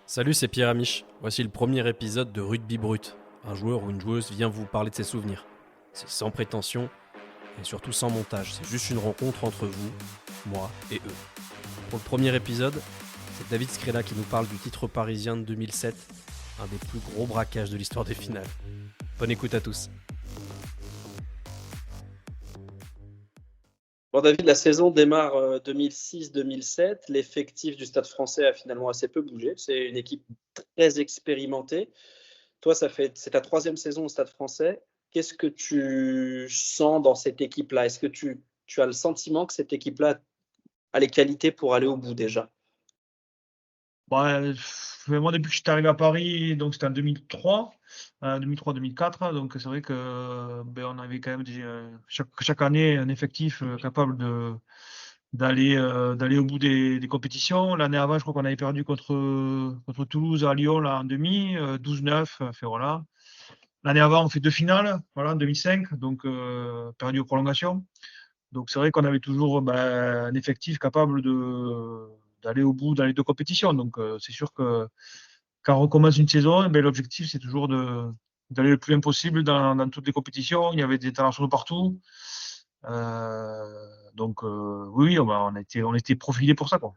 Salut, c'est Pierre Amiche. Voici le premier épisode de Rugby Brut. Un joueur ou une joueuse vient vous parler de ses souvenirs. C'est sans prétention et surtout sans montage. C'est juste une rencontre entre vous, moi et eux. Pour le premier épisode, c'est David Scrella qui nous parle du titre parisien de 2007, un des plus gros braquages de l'histoire des finales. Bonne écoute à tous. Bon, David, la saison démarre 2006-2007. L'effectif du Stade français a finalement assez peu bougé. C'est une équipe très expérimentée. Toi, c'est ta troisième saison au Stade français. Qu'est-ce que tu sens dans cette équipe-là? Est-ce que tu as le sentiment que cette équipe-là a les qualités pour aller au bout déjà? Bah, moi, depuis que j'étais arrivé à Paris, donc c'était en 2003, 2003-2004. Donc c'est vrai que on avait quand même chaque année un effectif capable d'aller au bout des compétitions. L'année avant, je crois qu'on avait perdu contre Toulouse à Lyon là, en demi, 12-9. Enfin, voilà. L'année avant, on fait deux finales, voilà, en 2005, donc perdu aux prolongations. Donc c'est vrai qu'on avait toujours un effectif capable d'aller au bout dans les deux compétitions. Donc c'est sûr que quand on recommence une saison, l'objectif c'est toujours d'aller le plus loin possible dans toutes les compétitions. Il y avait des internationaux partout. Oui, on était profilés pour ça, quoi.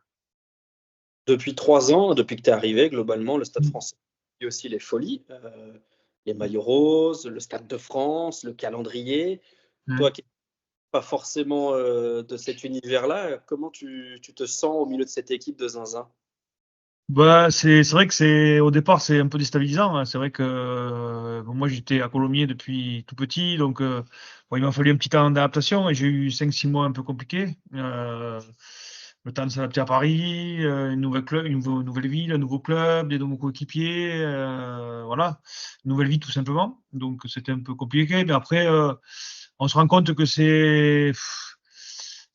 Depuis 3 ans, depuis que tu es arrivé, globalement, le Stade français, il y a aussi les folies, les maillots roses, le Stade de France, le calendrier. Mm. Toi qui pas forcément de cet univers-là. Comment tu te sens au milieu de cette équipe de Zinzin? C'est vrai que au départ c'est un peu déstabilisant, hein. C'est vrai que moi j'étais à Colomiers depuis tout petit, donc il m'a fallu un petit temps d'adaptation et j'ai eu 5-6 mois un peu compliqués. Le temps de s'adapter à Paris, une nouvelle club, nouvelle ville, un nouveau club, des nouveaux coéquipiers, voilà, une nouvelle vie tout simplement. Donc c'était un peu compliqué, mais après on se rend compte que c'est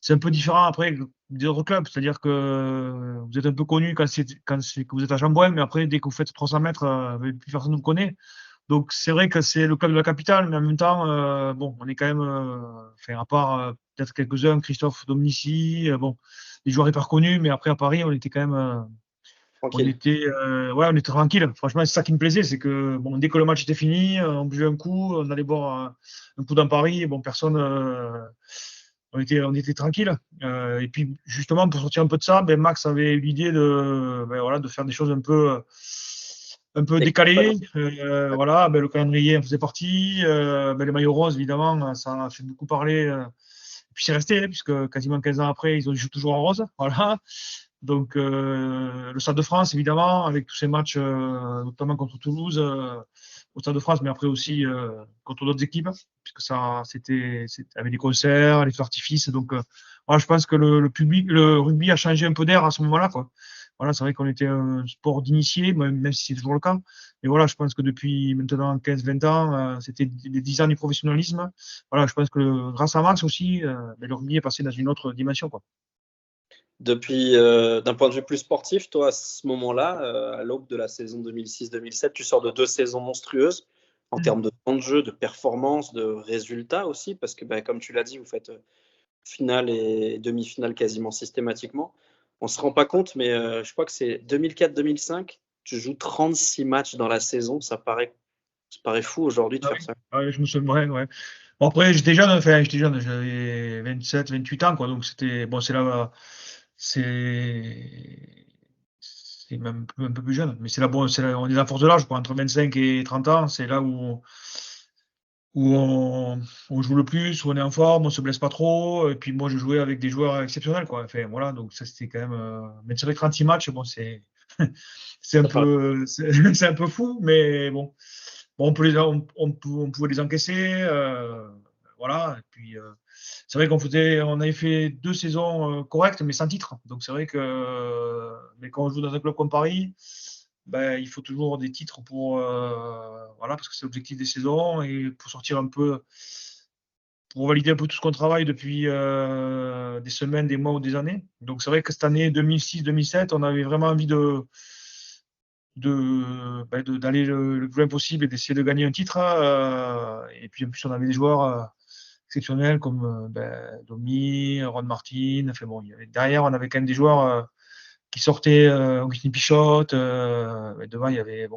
un peu différent après des autres clubs. C'est-à-dire que vous êtes un peu connu quand que vous êtes à Chambouin, mais après, dès que vous faites 300 mètres, plus personne ne vous connaît. Donc, c'est vrai que c'est le club de la capitale, mais en même temps, on est quand même, enfin, à part peut-être quelques-uns, Christophe Dominici, des joueurs hyper connus, mais après, à Paris, on était quand même, Tranquille. ouais, on était tranquille. Franchement, c'est ça qui me plaisait, c'est que, dès que le match était fini, on buvait un coup, on allait boire un coup dans Paris, personne, on était tranquille. Et puis justement pour sortir un peu de ça, Max avait eu l'idée voilà, de faire des choses un peu décalées. Voilà, le calendrier en faisait partie. Les maillots roses, évidemment, ça a fait beaucoup parler. Et puis c'est resté, hein, puisque quasiment 15 ans après, ils jouent toujours en rose. Voilà. Donc le Stade de France, évidemment, avec tous ces matchs, notamment contre Toulouse, au Stade de France, mais après aussi contre d'autres équipes, puisque c'était avec des concerts, les feux d'artifice. Donc voilà, je pense que le public, le rugby a changé un peu d'air à ce moment-là, quoi. Voilà, c'est vrai qu'on était un sport d'initiés, même si c'est toujours le cas. Mais voilà, je pense que depuis maintenant 15-20 ans, c'était les 10 ans du professionnalisme. Voilà, je pense que grâce à Max aussi, le rugby est passé dans une autre dimension, quoi. Depuis, d'un point de vue plus sportif, toi, à ce moment-là, à l'aube de la saison 2006-2007, tu sors de 2 saisons monstrueuses en termes de temps de jeu, de performance, de résultats aussi, parce que comme tu l'as dit, vous faites finale et demi-finale quasiment systématiquement. On ne se rend pas compte, mais je crois que c'est 2004-2005, tu joues 36 matchs dans la saison. Ça paraît fou aujourd'hui de Ah faire oui, ça. ah oui, je me souviens, ouais, ouais. Bon, après, j'étais jeune, j'avais 27, 28 ans, quoi, donc c'est là, c'est, c'est même un peu plus jeune, mais on est à la force de l'âge, quoi, entre 25 et 30 ans, c'est là où on joue le plus, où on est en forme, on se blesse pas trop, et puis moi, je jouais avec des joueurs exceptionnels, quoi, enfin, voilà, donc ça, c'était quand même, mais sur les 36 matchs, c'est un Ça paraît peu, c'est un peu fou, mais bon. Bon, on pouvait les encaisser, voilà. Et puis, c'est vrai on avait fait 2 saisons correctes, mais sans titre. Donc, c'est vrai que, mais quand on joue dans un club comme Paris, il faut toujours des titres voilà, parce que c'est l'objectif des saisons et pour sortir un peu, pour valider un peu tout ce qu'on travaille depuis des semaines, des mois ou des années. Donc, c'est vrai que cette année 2006-2007, on avait vraiment envie d'aller le plus loin possible et d'essayer de gagner un titre. Et puis en plus, on avait des joueurs exceptionnels comme Domi, Ron Martin. Enfin bon, derrière, on avait quand même des joueurs qui sortait Augustin Pichotte. Devant, il y avait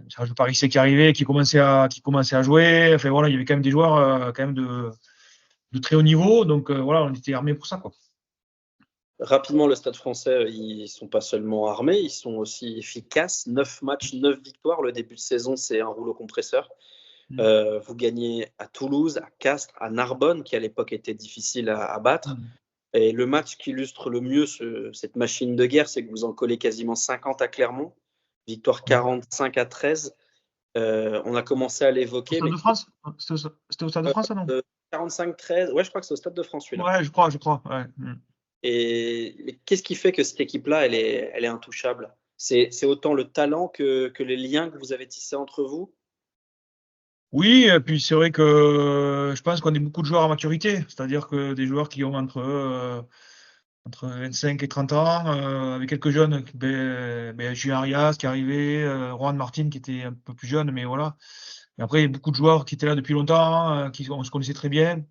Sergio Parisse qui arrivait, qui commençait à jouer. Enfin voilà, il y avait quand même des joueurs quand même de très haut niveau. Donc voilà, on était armés pour ça, quoi. Rapidement, le Stade français, ils ne sont pas seulement armés, ils sont aussi efficaces. 9 matchs, 9 victoires. Le début de saison, c'est un rouleau compresseur. Vous gagnez à Toulouse, à Castres, à Narbonne, qui à l'époque était difficile à battre. Et le match qui illustre le mieux cette machine de guerre, c'est que vous en collez quasiment 50 à Clermont. Victoire 45-13. On a commencé à l'évoquer. Au Stade de France? C'était au Stade de France, non? 45-13. Ouais, je crois que c'est au Stade de France, celui-là. Ouais, je crois. Ouais. Et qu'est-ce qui fait que cette équipe-là, elle est intouchable? C'est autant le talent que les liens que vous avez tissés entre vous? Oui, et puis c'est vrai que je pense qu'on est beaucoup de joueurs à maturité, c'est-à-dire que des joueurs qui ont entre 25 et 30 ans, avec quelques jeunes, Julien Arias qui est arrivé, Juan Martin qui était un peu plus jeune, mais voilà. Et après, il y a beaucoup de joueurs qui étaient là depuis longtemps, on se connaissait très bien.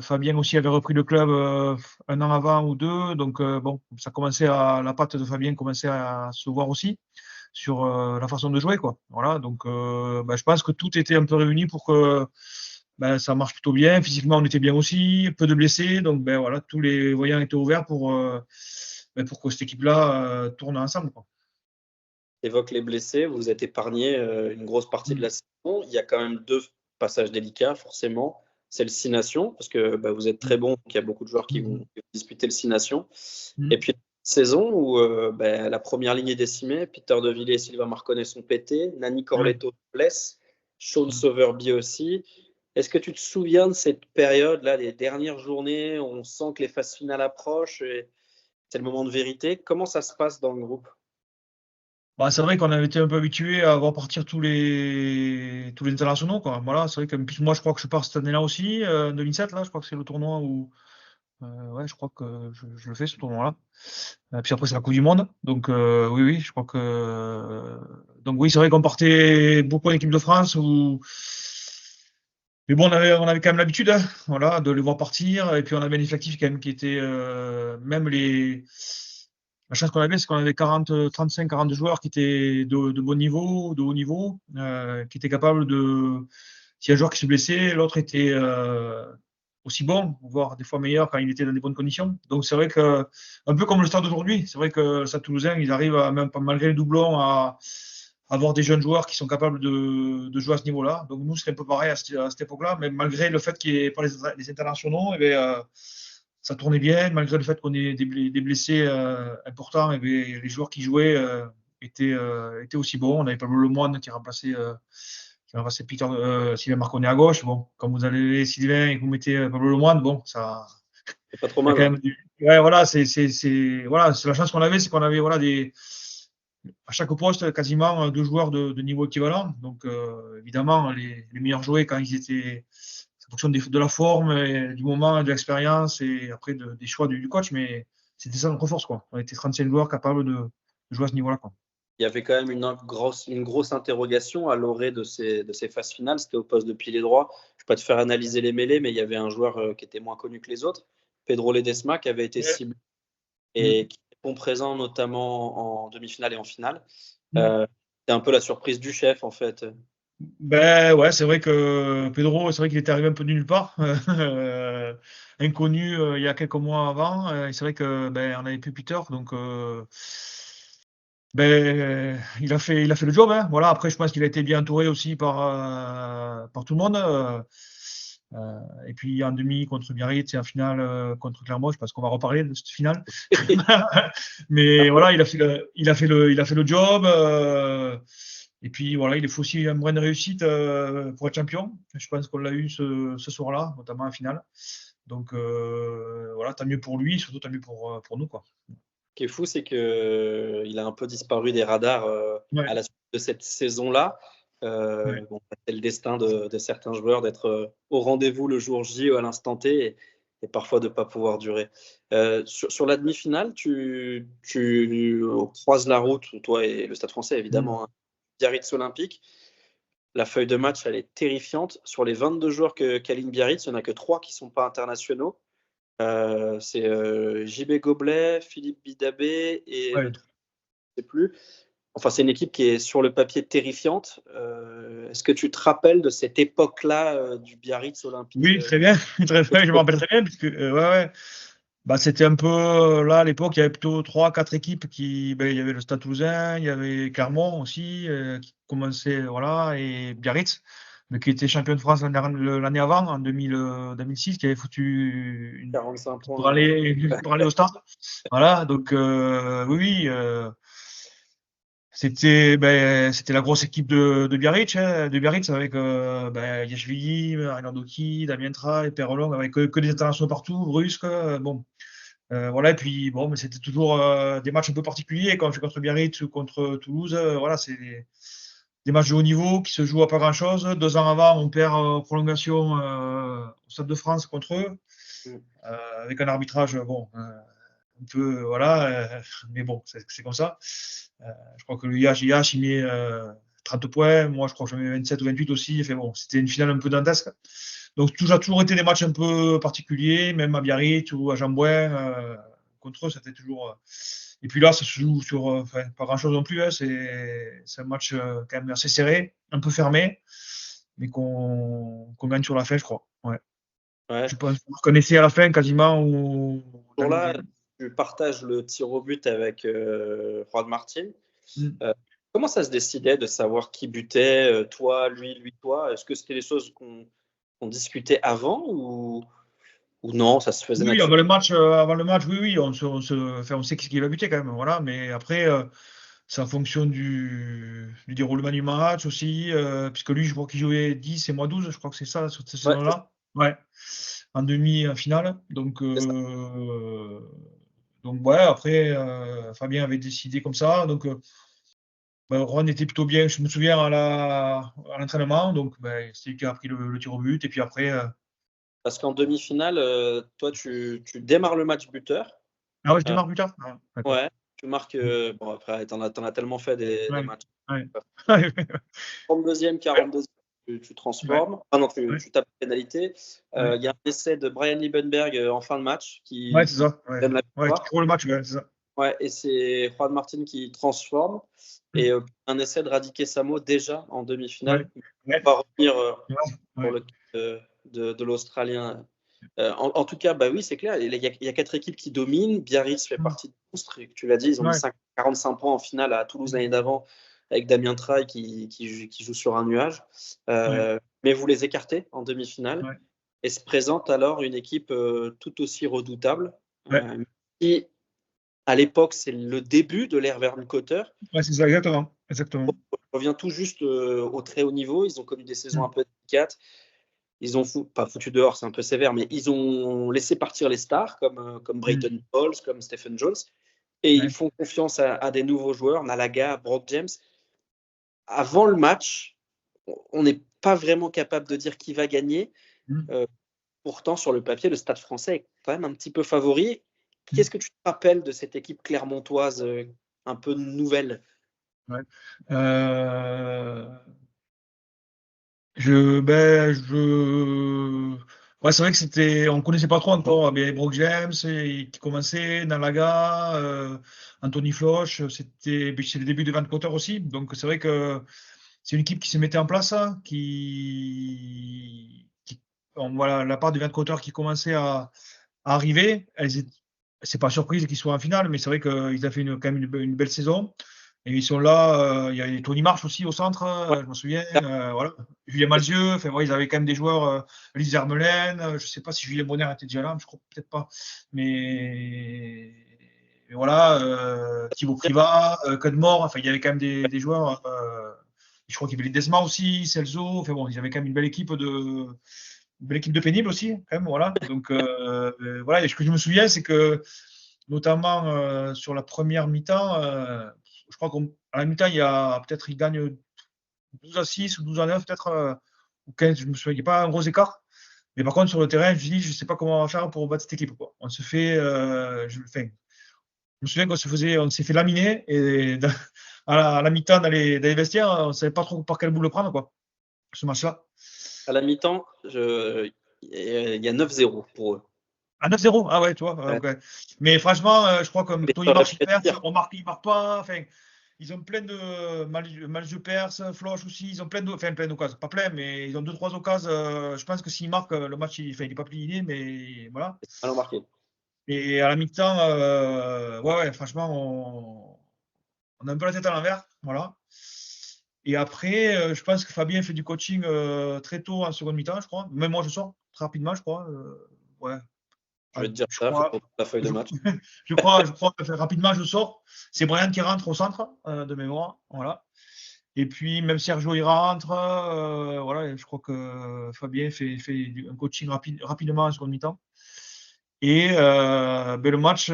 Fabien aussi avait repris le club un an avant ou deux, donc bon, la patte de Fabien commençait à se voir aussi sur la façon de jouer, quoi. Voilà, donc je pense que tout était un peu réuni pour que ça marche plutôt bien. Physiquement, on était bien aussi, peu de blessés, donc voilà, tous les voyants étaient ouverts pour que cette équipe-là tourne ensemble, quoi. Évoque les blessés, vous êtes épargné une grosse partie de la saison. Il y a quand même 2 passages délicats, forcément. C'est le 6 Nations, parce que vous êtes très bon, donc il y a beaucoup de joueurs qui vont disputer le 6 Nations. Et puis, saison où la première ligne est décimée, Peter De Villiers et Sylvain Marconnet sont pétés, Nani Corletto se blesse, Sean Sowerby aussi. Est-ce que tu te souviens de cette période-là, des dernières journées où on sent que les phases finales approchent et c'est le moment de vérité? Comment ça se passe dans le groupe? C'est vrai qu'on avait été un peu habitué à voir partir tous les internationaux, quoi. Voilà, c'est vrai que puis moi je crois que je pars cette année-là aussi, 2007 là, je crois que c'est le tournoi où ouais, je crois que je le fais ce tournoi-là. Puis après c'est la Coupe du Monde, donc oui, je crois que donc oui, c'est vrai qu'on partait beaucoup en équipe de France mais bon, on avait quand même l'habitude, hein, voilà, de les voir partir. Et puis on avait un effectif quand même qui était même la chance qu'on avait, c'est qu'on avait 35, 40 joueurs qui étaient de bon niveau, de haut niveau, qui étaient capables de. S'il y a un joueur qui se blessait, l'autre était aussi bon, voire des fois meilleur quand il était dans des bonnes conditions. Donc c'est vrai que, un peu comme le Stade d'aujourd'hui, c'est vrai que le Stade Toulousain, ils arrivent même malgré les doublons à avoir des jeunes joueurs qui sont capables de jouer à ce niveau-là. Donc nous, c'était un peu pareil à cette époque-là, mais malgré le fait qu'il n'y ait pas les internationaux, ça tournait bien, malgré le fait qu'on ait des blessés importants, les joueurs qui jouaient étaient aussi bons. On avait Pablo Lemoine qui remplaçait Sylvain Marconnet à gauche. Bon, quand vous avez Sylvain et que vous mettez Pablo Lemoine, bon, ça. C'est pas trop Il y a mal. quand même Ouais, voilà, c'est la chance qu'on avait, c'est qu'on avait voilà à chaque poste quasiment 2 joueurs de niveau équivalent. Donc évidemment, les meilleurs jouaient quand ils étaient. Ça fonctionne de la forme, et du moment, de l'expérience et après des choix du coach, mais c'était ça notre force, quoi. On était 35 joueurs capables de jouer à ce niveau-là, quoi. Il y avait quand même une grosse interrogation à l'orée de ces phases finales. C'était au poste de pilier droit. Je ne vais pas te faire analyser les mêlées, mais il y avait un joueur qui était moins connu que les autres, Pedro Ledesma, qui avait été ciblé et qui est bon présent notamment en demi-finale et en finale. C'est un peu la surprise du chef, en fait. Ouais, c'est vrai que Pedro, c'est vrai qu'il était arrivé un peu de nulle part, inconnu il y a quelques mois avant. Et c'est vrai que on n'avait plus Peter, donc il a fait le job, hein. Voilà. Après, je pense qu'il a été bien entouré aussi par tout le monde. Et puis en demi contre Biarritz et en finale contre Clermont, je pense qu'on va reparler de cette finale. Mais voilà, il a fait le job. Et puis voilà, il faut aussi un brin de réussite pour être champion. Je pense qu'on l'a eu ce soir-là, notamment en finale. Donc voilà, tant mieux pour lui, surtout tant mieux pour nous, quoi. Ce qui est fou, c'est qu'il a un peu disparu des radars à la suite de cette saison-là. C'est le destin de certains joueurs d'être au rendez-vous le jour J ou à l'instant T et parfois de ne pas pouvoir durer. Sur la demi-finale, tu croises la route, toi et le Stade français évidemment, Biarritz Olympique. La feuille de match, elle est terrifiante. Sur les 22 joueurs qu'aligne Biarritz, il n'y en a que 3 qui ne sont pas internationaux. C'est JB Goblet, Philippe Bidabé et Ouais. le troisième, je ne sais plus. Enfin, c'est une équipe qui est sur le papier terrifiante. Est-ce que tu te rappelles de cette époque-là du Biarritz Olympique Oui, très bien, très bien, je me rappelle très bien, puisque ouais. Bah, c'était un peu là à l'époque, il y avait plutôt 3-4 équipes il y avait le Stade Toulousain, il y avait Clermont aussi qui commençait, voilà, et Biarritz, mais qui était champion de France l'année avant, en 2006, qui avait foutu 45 pour points. aller au Stade. Voilà, donc oui. C'était la grosse équipe de Biarritz, avec Yachvili, Arnaudoki, Damien Tra et Perrelong, avec que des internationaux partout, Brusque, bon. Voilà, et puis bon, mais c'était toujours des matchs un peu particuliers quand on fait contre Biarritz ou contre Toulouse. Voilà, c'est des matchs de haut niveau qui se jouent à pas grand-chose. 2 ans avant, on perd en prolongation au Stade de France contre eux, avec un arbitrage, bon, un peu, voilà, mais bon, c'est comme ça. Je crois que le IH il met 30 points, moi je crois que je mets 27 ou 28 aussi. Enfin, bon, c'était une finale un peu dantesque. Donc, ça a toujours été des matchs un peu particuliers, même à Biarritz ou à Jambouin. Contre eux, c'était toujours. Et puis là, ça se joue sur pas grand-chose non plus. Hein, c'est un match quand même assez serré, un peu fermé, mais qu'on gagne sur la fin, je crois. Ouais. Ouais. Je pense que vous connaissez à la fin quasiment. Pour là, tu partages le tir au but avec Juan Martin. Comment ça se décidait de savoir qui butait, toi, lui, toi? Est-ce que c'était des choses qu'on discutait avant ou non, ça se faisait Oui, naturellement? avant le match, oui, on sait qui va buter quand même, voilà. Mais après, c'est en fonction du déroulement du match aussi, puisque lui, je crois qu'il jouait 10 et moi 12, je crois que c'est ça sur cette Ouais, saison-là. Ouais, en demi, en finale. c'est ça. Donc ouais, après, Fabien avait décidé comme ça. Donc Juan était plutôt bien, je me souviens, à l'entraînement. Donc c'est lui qui a pris le tir au but. Et puis après. Parce qu'en demi-finale, toi, tu démarres le match buteur. Ah ouais, je Euh, démarre plus tard? Ah, d'accord. ouais, tu marques. Bon, après, t'en as tellement fait des Ouais, matchs. ouais. 32e, 42e, tu Ouais, transformes. Ah non, ouais, tu tapes la pénalité. ouais. Il y a un essai de Brian Liebenberg en fin de match Ouais, qui c'est ça. Ouais. donne la Ouais, qui victoire. trouve le match, ouais, c'est ça. Ouais, et c'est Juan Martin qui transforme. Mm. Et un essai de Radiké Samo déjà en Ouais, demi-finale. ouais, On va revenir ouais, sur ouais. le cas de l'Australien. En tout cas, bah oui, c'est clair. Il y a 4 équipes qui dominent. Biarritz fait Mm. partie de monstres. Et tu l'as dit, ils ont mis Ouais. 45 points en finale à Toulouse l'année d'avant avec Damien Traille qui joue sur un nuage. Ouais, Mais vous les écartez en demi-finale ouais, et se présente alors une équipe tout aussi redoutable. ouais. Qui, à l'époque, c'est le début de l'ère Verne Cotter. Ouais, c'est ça, exactement. Exactement. On revient tout juste au très haut niveau. Ils ont connu des saisons un Mm. peu délicates. Ils ont pas foutu dehors, c'est un peu sévère, mais ils ont laissé partir les stars comme Mm. Brayton Pauls, comme Stephen Jones, et ils Ouais. font confiance à des nouveaux joueurs, Nalaga, Brock James. Avant le match, on n'est pas vraiment capable de dire qui va gagner. Mm. Pourtant, sur le papier, le Stade français est quand même un petit peu favori. Mm. Qu'est-ce que tu te rappelles de cette équipe clermontoise un peu nouvelle? Ouais. Euh, ouais, c'est vrai que on connaissait pas trop encore, mais Brock James qui commençait, Nalaga, Anthony Floch, c'est le début de Van Cotter aussi, donc c'est vrai que c'est une équipe qui se mettait en place, hein, bon, voilà, la part de Van Cotter qui commençait à arriver, c'est pas surprise qu'ils soient en finale, mais c'est vrai qu'ils ont fait quand même une belle saison. Et ils sont là, il y a Tony Marsh aussi au centre, Ouais, je me souviens, voilà. Julien Malzieu, enfin, ouais, ils avaient quand même des joueurs, Lise Hermelin, je ne sais pas si Julien Bonner était déjà là, je crois peut-être pas. Mais voilà, Thibaut Privat, Cudmore, enfin, il y avait quand même des joueurs, je crois qu'il y avait les Desma aussi, Celso, enfin bon, ils avaient quand même une belle équipe de pénibles aussi, quand même, voilà. Donc, voilà, et ce que je me souviens, c'est que, notamment sur la première mi-temps, je crois qu'à la mi-temps, ils gagnent 12-6 ou 12-9, peut-être, ou 15, je me souviens, il n'y a pas un gros écart. Mais par contre, sur le terrain, je dis, je ne sais pas comment on va faire pour battre cette équipe, quoi. On se fait, je me souviens on s'est fait laminer, et à la mi-temps, dans les vestiaires, on ne savait pas trop par quel bout le prendre, quoi, ce match-là. À la mi-temps, il y a 9-0 pour eux. À 9-0, ah ouais, tu vois. Ouais. Okay. Mais franchement, je crois que Mais Tony ça aurait Marsh, pu être pire. on marque, il marque pas. Enfin, ils ont plein de match de Perse, Floch aussi. Ils ont plein d'occasions. Pas plein, mais ils ont 2-3 occasions. Je pense que s'ils marquent, le match, il n'est pas plié, mais voilà. C'est mal embarqué. Et à la mi-temps, ouais, franchement, on a un peu la tête à l'envers. Voilà. Et après, je pense que Fabien fait du coaching très tôt en seconde mi-temps, je crois. Même moi, je sors très rapidement, je crois. Ouais. Je vais te dire Je ça, faut crois, pas la feuille de je, match. je crois que rapidement, je sors. C'est Brian qui rentre au centre de mémoire. Voilà. Et puis, même Sergio, il rentre. Voilà, je crois que Fabien fait un coaching rapidement en seconde mi-temps. Et le match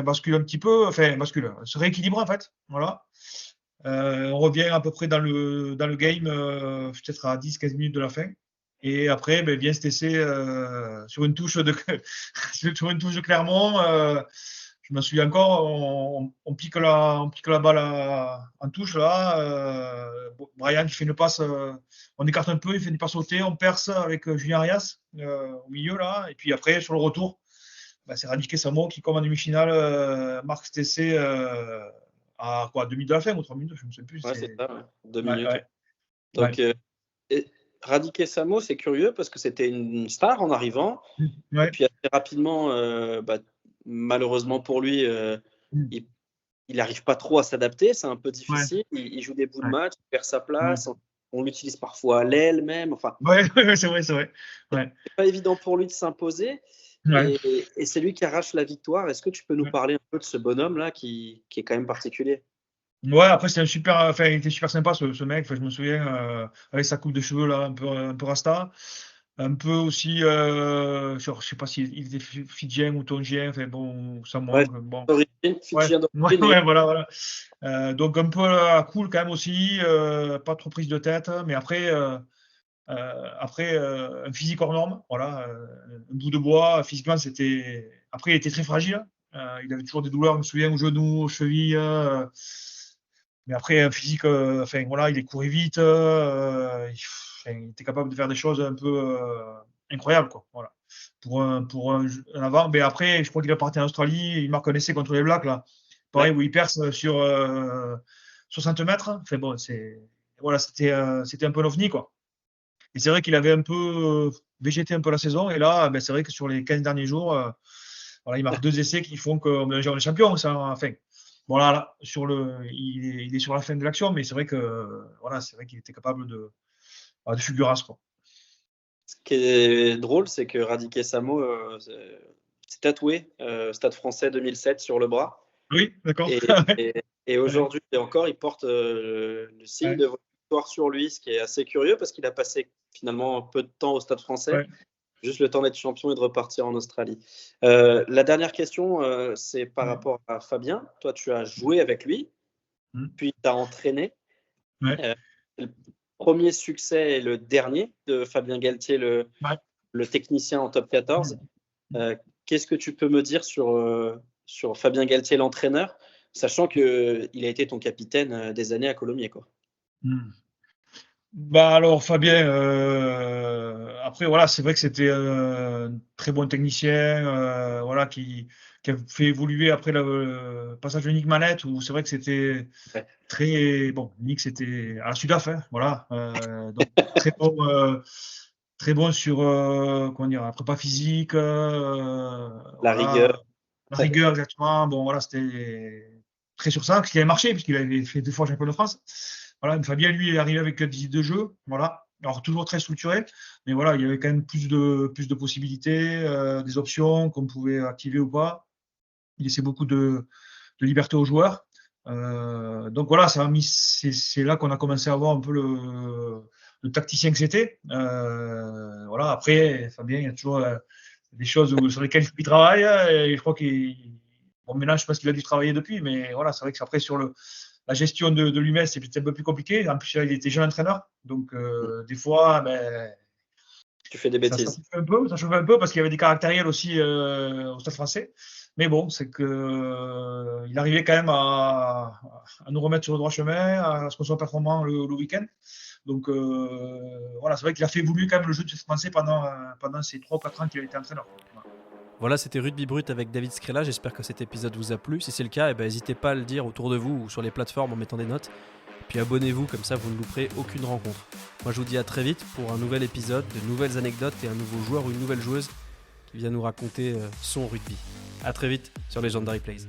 bascule un petit peu, se rééquilibre en fait. Voilà. On revient à peu près dans le game, peut-être à 10-15 minutes de la fin. Et après, vient se tester sur une touche de sur une touche de Clermont. Je me souviens encore, on pique la balle en touche là. Brian qui fait une passe, on écarte un peu, il fait une passe sautée, on perce avec Julien Arias au milieu là. Et puis après, sur le retour, c'est Radiké Samo qui, comme en demi-finale, marque cet essai à quoi, 2 minutes de la fin ou 3 minutes, je ne sais plus. Ouais, c'est ça, ouais. 2 Ouais, minutes. ouais, Donc, Radiké Samo, c'est curieux parce que c'était une star en arrivant. Et ouais. puis assez rapidement, malheureusement pour lui, Mm. il n'arrive pas trop à s'adapter. C'est un peu Ouais, difficile. Il joue des bouts de ouais, match, il perd sa ouais. place. On l'utilise parfois à l'aile même. Enfin, Ouais, ouais, c'est vrai, c'est vrai. Ouais, c'est pas évident pour lui de s'imposer. ouais, Et c'est lui qui arrache la victoire. Est-ce que tu peux nous ouais. parler un peu de ce bonhomme-là qui est quand même particulier? Ouais, après, c'était un super, enfin, il était super sympa, ce mec. Enfin, je me souviens, avec sa coupe de cheveux, là, un peu rasta. Un peu aussi, genre, je sais pas s'il était fidjien ou tongien, enfin, bon, ça, moi, Ouais, bon. Ouais, Fidjien ouais, d'origine, oui. ouais, voilà, voilà. Donc, un peu cool quand même aussi, pas trop prise de tête, mais après, un physique hors norme, voilà, un bout de bois, physiquement, c'était. Après, il était très fragile. Il avait toujours des douleurs, je me souviens, aux genoux, aux chevilles. Mais après, un physique, enfin, voilà, il courait vite. Il était capable de faire des choses un peu incroyables, quoi. Voilà. Un avant. Mais après, je crois qu'il est parti en Australie, il marque un essai contre les Blacks, là. Pareil, Ouais. où il perce sur 60 mètres. Enfin bon, voilà, c'était un peu l'ovni, quoi. Et c'est vrai qu'il avait un peu végété un peu la saison. Et là, c'est vrai que sur les 15 derniers jours, voilà, il marque 2 essais qui font qu'on est champion. Ça, enfin, bon là, il est sur la fin de l'action, mais c'est vrai que voilà, c'est vrai qu'il était capable de fulgurasse, quoi. Ce qui est drôle, c'est que Radiké Samo s'est tatoué Stade français 2007 sur le bras. Oui, d'accord. Et, et, et Ouais, aujourd'hui encore, il porte le signe ouais, de victoire sur lui, ce qui est assez curieux parce qu'il a passé finalement un peu de temps au Stade français, ouais, juste le temps d'être champion et de repartir en Australie. La dernière question, c'est par ouais, rapport à Fabien. Toi, tu as joué avec lui, puis tu as entraîné. ouais, Euh, le premier succès et le dernier de Fabien Galtier, le technicien en top 14. Euh, Qu'est-ce que tu peux me dire sur Fabien Galtier, l'entraîneur, sachant qu'il a été ton capitaine des années à Colomiers, quoi. ouais. Bah alors Fabien, après voilà, c'est vrai que c'était un très bon technicien, voilà, qui a fait évoluer après le passage de Nick Manette, où c'est vrai que c'était Ouais. très bon. Nick c'était à la Sudaf, hein, voilà, donc très bon sur comment dire, la prépa physique, La voilà, rigueur. la rigueur exactement. Bon voilà, c'était très sur ça, ce qui avait marché puisqu'il avait fait 2 fois champion de France. Voilà, Fabien, lui, est arrivé avec 10 de jeu. Voilà. Alors, toujours très structuré, mais voilà, il y avait quand même plus de possibilités, des options qu'on pouvait activer ou pas. Il laissait beaucoup de liberté aux joueurs. Donc voilà, c'est là qu'on a commencé à voir un peu le tacticien que c'était. Voilà, après, Fabien, il y a toujours des choses sur lesquelles il travaille. Et je crois maintenant, je ne sais pas ce qu'il a dû travailler depuis, mais voilà, c'est vrai qu'après, sur la gestion de lui-même, c'est peut-être un peu plus compliqué. En plus, il était jeune entraîneur. Donc, des fois, Tu fais des ça bêtises. chauffe un peu parce qu'il y avait des caractériels aussi au Stade français. Mais bon, c'est que il arrivait quand même à nous remettre sur le droit chemin, à ce qu'on soit performant le week-end. Donc voilà, c'est vrai qu'il a fait évoluer quand même le jeu du Stade français pendant ces 3 ou 4 ans qu'il a été entraîneur. Voilà. Voilà, c'était Rugby Brut avec David Scrella. J'espère que cet épisode vous a plu. Si c'est le cas, n'hésitez pas à le dire autour de vous ou sur les plateformes en mettant des notes. Puis abonnez-vous, comme ça vous ne louperez aucune rencontre. Moi je vous dis à très vite pour un nouvel épisode, de nouvelles anecdotes et un nouveau joueur ou une nouvelle joueuse qui vient nous raconter son rugby. À très vite sur Legendary Plays.